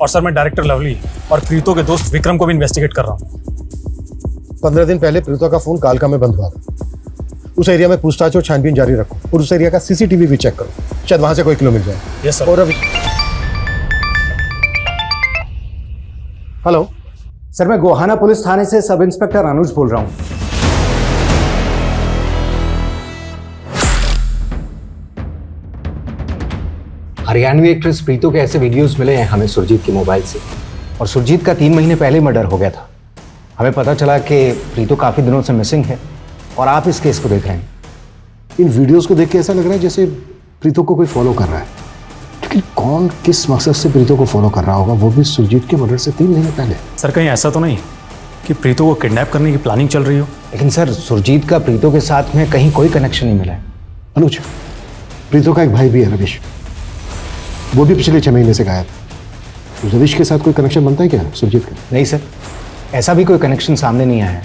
और सर मैं डायरेक्टर लवली और प्रीतो के दोस्त विक्रम को भी इन्वेस्टिगेट कर रहा हूँ। 15 दिन पहले प्रीतो का फोन कालका में बंद हुआ था। उस एरिया में पूछताछ और छानबीन जारी रखो और उस एरिया का सीसीटीवी भी चेक करो, शायद वहां से कोई क्लू मिल जाए। Yes sir. और अभी हेलो सर, मैं गोहाना पुलिस थाने से सब इंस्पेक्टर अनुज बोल रहा हूं। हरियाणवी एक्ट्रेस प्रीतो के ऐसे वीडियोस मिले हैं हमें सुरजीत के मोबाइल से, और सुरजीत का 3 महीने पहले मर्डर हो गया था। हमें पता चला कि प्रीतो काफी दिनों से मिसिंग है और आप इस केस को देख रहे हैं। इन वीडियोस को देख के ऐसा लग रहा है जैसे प्रीतो को कोई फॉलो कर रहा है, लेकिन कौन किस मकसद से प्रीतो को फॉलो कर रहा होगा, वो भी सुरजीत के मर्डर से 3 महीने पहले। सर कहीं ऐसा तो नहीं कि प्रीतो को किडनैप करने की प्लानिंग चल रही हो? लेकिन सर, सुरजीत का प्रीतो के साथ में कहीं कोई कनेक्शन नहीं मिला है। अनुज, प्रीतो का एक भाई भी है रविश, वो भी पिछले 6 महीने से गायब है। रविश के साथ कोई कनेक्शन बनता है क्या सुरजीत का? नहीं सर, ऐसा भी कोई कनेक्शन सामने नहीं आया है।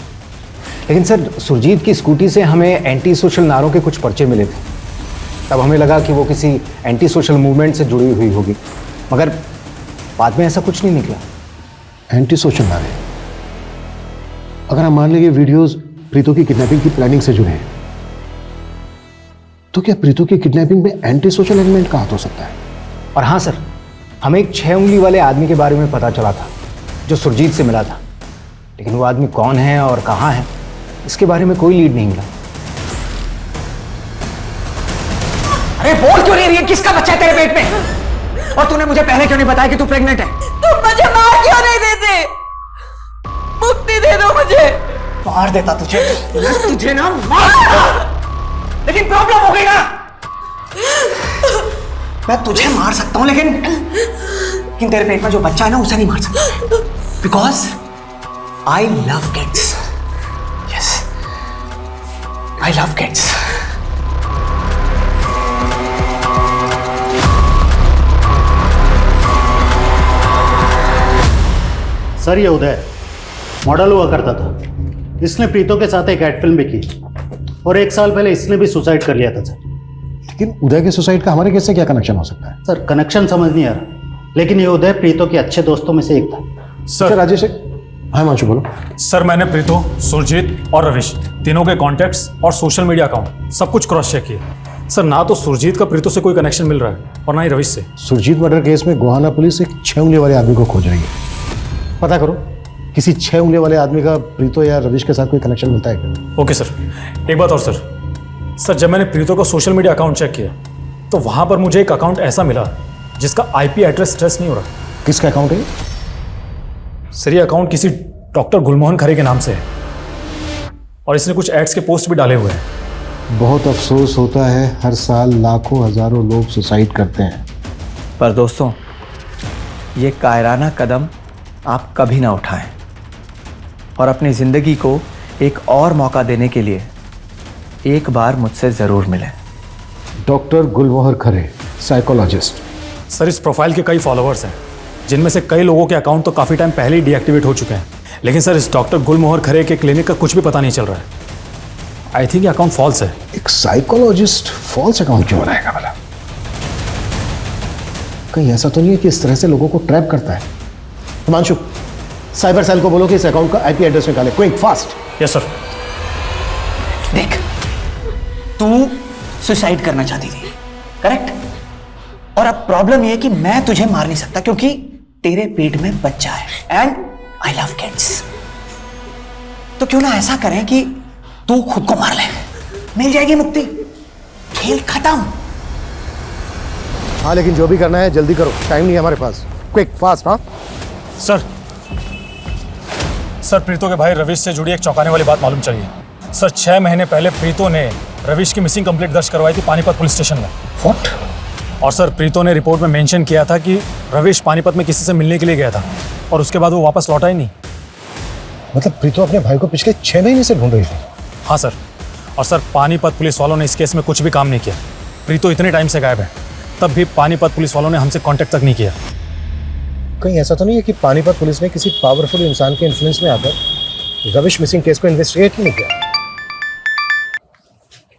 लेकिन सर, सुरजीत की स्कूटी से हमें एंटी सोशल नारों के कुछ पर्चे मिले थे। तब हमें लगा कि वो किसी एंटी सोशल मूवमेंट से जुड़ी हुई होगी, मगर बाद में ऐसा कुछ नहीं निकला। एंटी सोशल नारे? अगर हम मान लें ये वीडियोस प्रीतो की किडनैपिंग की प्लानिंग से जुड़े हैं, तो क्या प्रीतो की किडनैपिंग में एंटी सोशल एलिमेंट का हाथ हो सकता है? और हाँ सर, हमें एक 6 उंगली वाले आदमी के बारे में पता चला था जो सुरजीत से मिला था, लेकिन वो आदमी कौन है और कहाँ है, इसके बारे में कोई लीड नहीं मिला। अरे बोल क्यों नहीं रही है? किसका बच्चा है तेरे पेट में? और तूने मुझे पहले क्यों नहीं बताया कि तू प्रेग्नेंट है? तुम मुझे मार क्यों नहीं देते? मुक्ति दे दो मुझे। मार देता तुझे, तुझे ना मार देता। लेकिन प्रॉब्लम हो गई ना, मैं तुझे मार सकता हूं लेकिन लेकिन तेरे पेट में जो बच्चा है ना उसे नहीं मार सकता, because I love kids. Yes, I love kids. Sir ये उदय मॉडल हुआ करता था। इसने प्रीतो के साथ एक एड फिल्म भी की और 1 साल पहले इसने भी सुसाइड कर लिया था सर। लेकिन उदय के सुसाइड का हमारे केस से क्या कनेक्शन हो सकता है? सर कनेक्शन समझ नहीं आ रहा, लेकिन ये उदय प्रीतो के अच्छे दोस्तों में से एक था। सर राजेश, हाँ हिमांशु बोलो। सर मैंने प्रीतो, सुरजीत और रविश तीनों के कॉन्टैक्ट्स और सोशल मीडिया अकाउंट सब कुछ क्रॉस चेक किया। सर ना तो सुरजीत का प्रीतो से कोई कनेक्शन मिल रहा है और ना ही रविश से। सुरजीत मर्डर केस में गोहाना पुलिस एक 6 उंगली वाले आदमी को खोज रही है। पता करो किसी 6 उंगली वाले आदमी का प्रीतो या रविश के साथ कोई कनेक्शन मिलता है क्या? Okay sir. एक बात और सर जब मैंने प्रीतो का सोशल मीडिया अकाउंट चेक किया तो वहां पर मुझे एक अकाउंट ऐसा मिला जिसका आईपी एड्रेस ट्रेस नहीं हो रहा। किसका अकाउंट है? सर ये अकाउंट किसी डॉक्टर गुलमोहन खरे के नाम से है और इसने कुछ एड्स के पोस्ट भी डाले हुए हैं। बहुत अफसोस होता है, हर साल लाखों हजारों लोग सुसाइड करते हैं। पर दोस्तों, ये कायराना कदम आप कभी ना उठाएं और अपनी ज़िंदगी को एक और मौका देने के लिए एक बार मुझसे ज़रूर मिलें। डॉक्टर गुलमोहर खरे, साइकोलॉजिस्ट। सर इस प्रोफाइल के कई फॉलोअर्स हैं जिनमें से कई लोगों के अकाउंट तो काफ़ी टाइम पहले ही डीएक्टिवेट हो चुके हैं, लेकिन सर इस डॉक्टर गुलमोहर खरे के क्लिनिक का कुछ भी पता नहीं चल रहा है। आई थिंक ये अकाउंट फॉल्स है। एक साइकोलॉजिस्ट फॉल्स अकाउंट क्यों बनाएगा भला? कहीं ऐसा तो नहीं है कि इस तरह से लोगों को ट्रैप करता है? हिमांशु, साइबर सेल को बोलो कि इस अकाउंट का आईपी एड्रेस निकाले, क्विक फास्ट। Yes sir. देख, तू सुसाइड करना चाहती थी, करेक्ट? और अब प्रॉब्लम यह है कि मैं तुझे मार नहीं सकता क्योंकि तेरे पेट में बच्चा है एंड आई लव किड्स। तो क्यों ना ऐसा करें कि तू खुद को मार ले, मिल जाएगी मुक्ति, खेल खत्म। हाँ लेकिन जो भी करना है जल्दी करो, टाइम नहीं है हमारे पास, क्विक फास्ट। हाँ सर प्रीतो के भाई रविश से जुड़ी एक चौंकाने वाली बात मालूम चली है। सर 6 महीने पहले प्रीतो ने रविश की मिसिंग कंप्लेंट दर्ज करवाई थी पानीपत पुलिस स्टेशन में। व्हाट? और सर प्रीतो ने रिपोर्ट में मेंशन किया था कि रविश पानीपत में किसी से मिलने के लिए गया था और उसके बाद वो वापस लौटा ही नहीं। मतलब प्रीतो अपने भाई को पिछले 6 महीने से ढूंढ रही थी? हाँ सर। और सर पानीपत पुलिस वालों ने इस केस में कुछ भी काम नहीं किया। प्रीतो इतने टाइम से गायब है, तब भी पानीपत पुलिस वालों ने हमसे कांटेक्ट तक नहीं किया। कहीं ऐसा तो नहीं है कि पानीपत पुलिस ने किसी पावरफुल इंसान के इन्फ्लुएंस में आकर रविश मिसिंग केस को इन्वेस्टिगेट ही नहीं किया?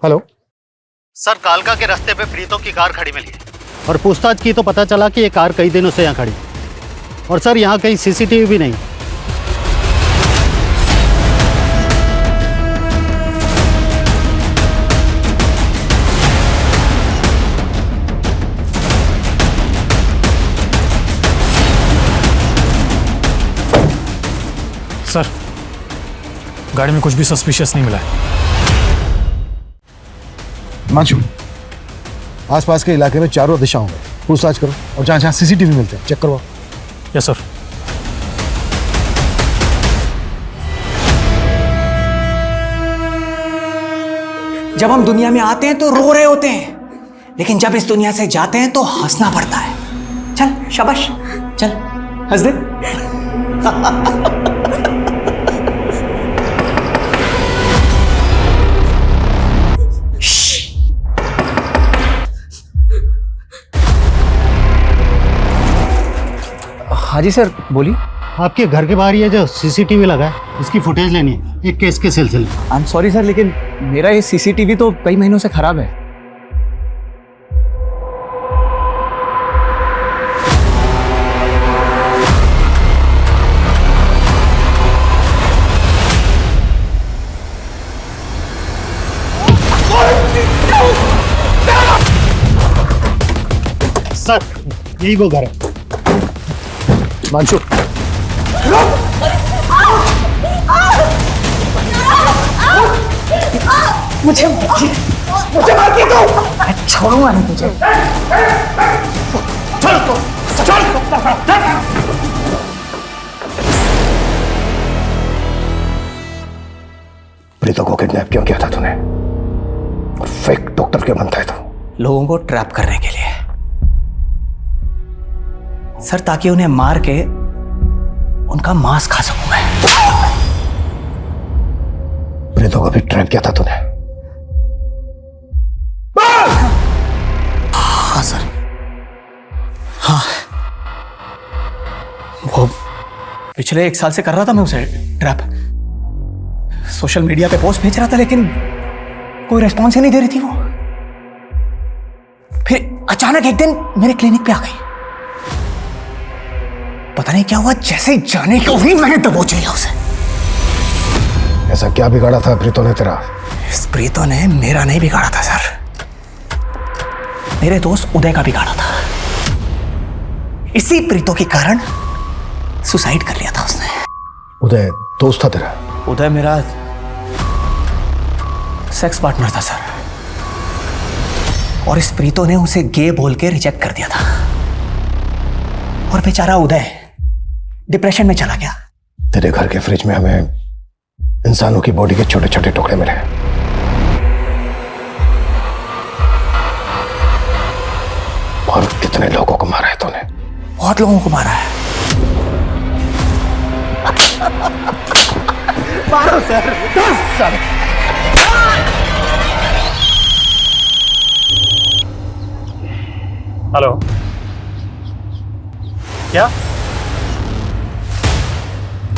हेलो सर, कालका के रास्ते पे प्रीतो की कार खड़ी मिली है और पूछताछ की तो पता चला कि ये कार कई दिनों से यहाँ खड़ी। और सर यहाँ कहीं सीसीटीवी भी नहीं। सर गाड़ी में कुछ भी सस्पिशियस नहीं मिला है। हिमांशु, आसपास के इलाके में चारों दिशाओं में पूछताछ करो और जहाँ जहाँ सीसीटीवी मिलते हैं चेक करवाओ। Yes sir. जब हम दुनिया में आते हैं तो रो रहे होते हैं, लेकिन जब इस दुनिया से जाते हैं तो हंसना पड़ता है। चल शाबाश, चल हंस दे। हाँ जी सर, बोलिए। आपके घर के बाहर ये जो सीसीटीवी लगा है, इसकी फुटेज लेनी है एक केस के सिलसिले। आई एम सॉरी सर, लेकिन मेरा ये सीसीटीवी तो कई महीनों से खराब है। सर यही वो घर है। मानसू, मुझे मारती तो मैं छोड़ूंगा नहीं तुझे। प्रीतो को किडनैप क्यों किया था तूने? और फेक डॉक्टर क्यों बनता है तू? लोगों को ट्रैप करने के लिए। सर ताकि उन्हें मार के उनका मांस खा सकूं मैं। प्रीतो को भी ट्रैप किया था तूने? हाँ सर, हाँ। वो पिछले 1 साल से कर रहा था मैं उसे ट्रैप। सोशल मीडिया पे पोस्ट भेज रहा था लेकिन कोई रेस्पॉन्स ही नहीं दे रही थी वो। फिर अचानक एक दिन मेरे क्लिनिक पे आ गई। पता नहीं क्या हुआ, जैसे ही जाने को ही मैंने दबोच लिया उसे। ऐसा क्या बिगाड़ा था प्रीतो ने तेरा? इस प्रीतो ने मेरा नहीं बिगाड़ा था सर, मेरे दोस्त उदय का बिगाड़ा था। इसी प्रीतो के कारण सुसाइड कर लिया था उसने। उदय दोस्त था तेरा? उदय मेरा सेक्स पार्टनर था सर, और इस प्रीतो ने उसे गे बोल के रिजेक्ट कर दिया था, और बेचारा उदय डिप्रेशन में चला गया। तेरे घर के फ्रिज में हमें इंसानों की बॉडी के छोटे छोटे टुकड़े मिले। और कितने लोगों को मारा है तूने? बहुत लोगों को मारा है। मारो सर, 10 सर। हेलो, क्या?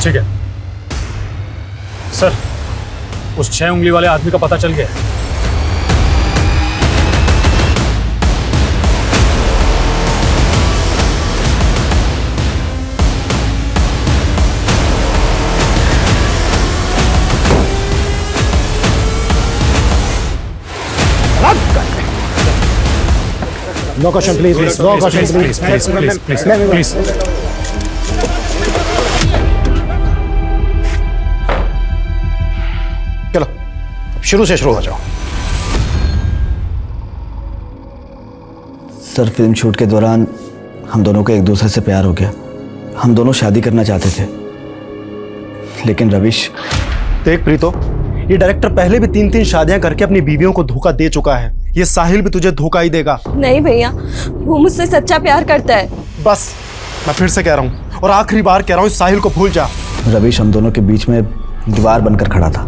ठीक है सर, उस 6 उंगली वाले आदमी का पता चल गया। No caution, please. No caution, please. Please. चलो, शुरू से शुरू हो जाओ। सर, फिल्म शूट के दौरान हम दोनों को एक दूसरे से प्यार हो गया। हम दोनों शादी करना चाहते थे, लेकिन रविश। देख प्रीतो, ये डायरेक्टर पहले भी 3-3 शादियां करके अपनी बीवियों को धोखा दे चुका है। ये साहिल भी तुझे धोखा ही देगा। नहीं भैया, वो मुझसे सच्चा प्यार करता है। बस, मैं फिर से कह रहा हूँ और आखिरी बार कह रहा हूँ, इस साहिल को भूल जा। रविश हम दोनों के बीच में दीवार बनकर खड़ा था।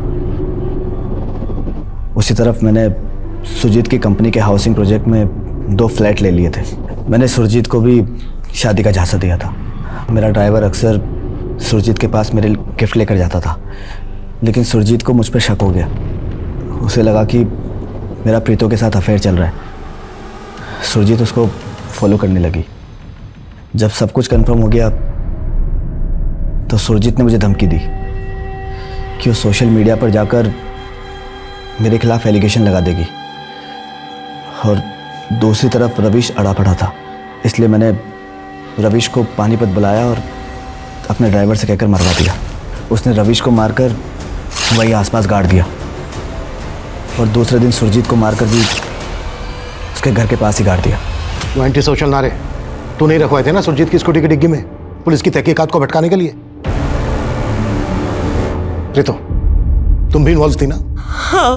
उसी तरफ मैंने सुरजीत की कंपनी के हाउसिंग प्रोजेक्ट में 2 फ्लैट ले लिए थे। मैंने सुरजीत को भी शादी का झांसा दिया था। मेरा ड्राइवर अक्सर सुरजीत के पास मेरे गिफ्ट लेकर जाता था, लेकिन सुरजीत को मुझ पर शक हो गया। उसे लगा कि मेरा प्रीतो के साथ अफेयर चल रहा है। सुरजीत उसको फॉलो करने लगी। जब सब कुछ कंफर्म हो गया तो सुरजीत ने मुझे धमकी दी कि वो सोशल मीडिया पर जाकर मेरे खिलाफ एलिगेशन लगा देगी। और दूसरी तरफ रविश अड़ा पड़ा था, इसलिए मैंने रविश को पानीपत बुलाया और अपने ड्राइवर से कहकर मरवा दिया। उसने रविश को मारकर वही आसपास गाड़ दिया, और दूसरे दिन सुरजीत को मारकर भी उसके घर के पास ही गाड़ दिया। वो एंटी सोशल नारे तू नहीं रखवाए थे ना सुरजीत की स्कूटी की डिग्गी में, पुलिस की तहकीकात को भटकाने के लिए? प्रीतो, तुम भी इन्वॉल्व थी ना? हाँ,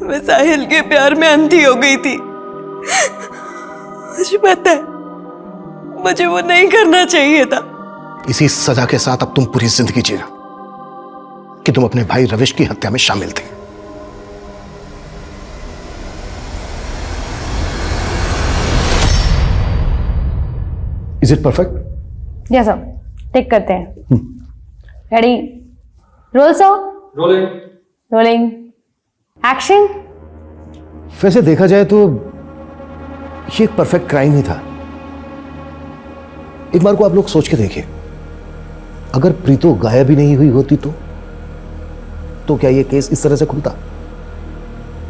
मैं साहिल के प्यार में अंधी हो गई थी। मुझे पता है, मुझे वो नहीं करना चाहिए था। इसी सजा के साथ अब तुम पूरी जिंदगी जी रहे कि तुम अपने भाई रविश की हत्या में शामिल थे। Is it perfect? Yes sir, take करते हैं। रेडी, रोल सो। Rolling, action. वैसे देखा जाए तो ये एक परफेक्ट क्राइम ही था। एक बार को आप लोग सोच के देखिए, अगर प्रीतो गायब ही नहीं हुई होती तो क्या ये केस इस तरह से खुलता?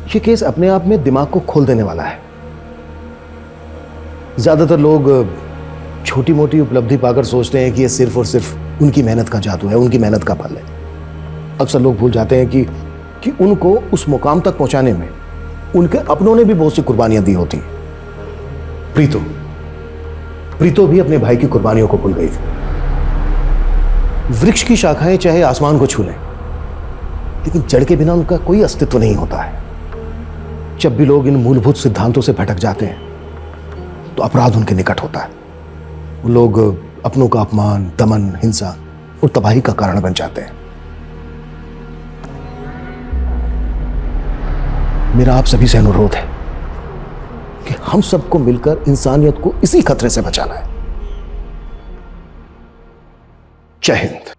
ये केस अपने आप में दिमाग को खोल देने वाला है। ज्यादातर लोग छोटी मोटी उपलब्धि पाकर सोचते हैं कि ये सिर्फ और सिर्फ उनकी मेहनत का जादू है, उनकी मेहनत का फल है। अक्सर लोग भूल जाते हैं कि उनको उस मुकाम तक पहुंचाने में उनके अपनों ने भी बहुत सी कुर्बानियां दी होती। प्रीतो भी अपने भाई की कुर्बानियों को भूल गई थी। वृक्ष की शाखाएं चाहे आसमान को छू लें, लेकिन जड़ के बिना उनका कोई अस्तित्व नहीं होता है। जब भी लोग इन मूलभूत सिद्धांतों से भटक जाते हैं तो अपराध उनके निकट होता है। वो लोग अपनों का अपमान, दमन, हिंसा और तबाही का कारण बन जाते हैं। मेरा आप सभी से अनुरोध है कि हम सबको मिलकर इंसानियत को इसी खतरे से बचाना है। जय हिंद।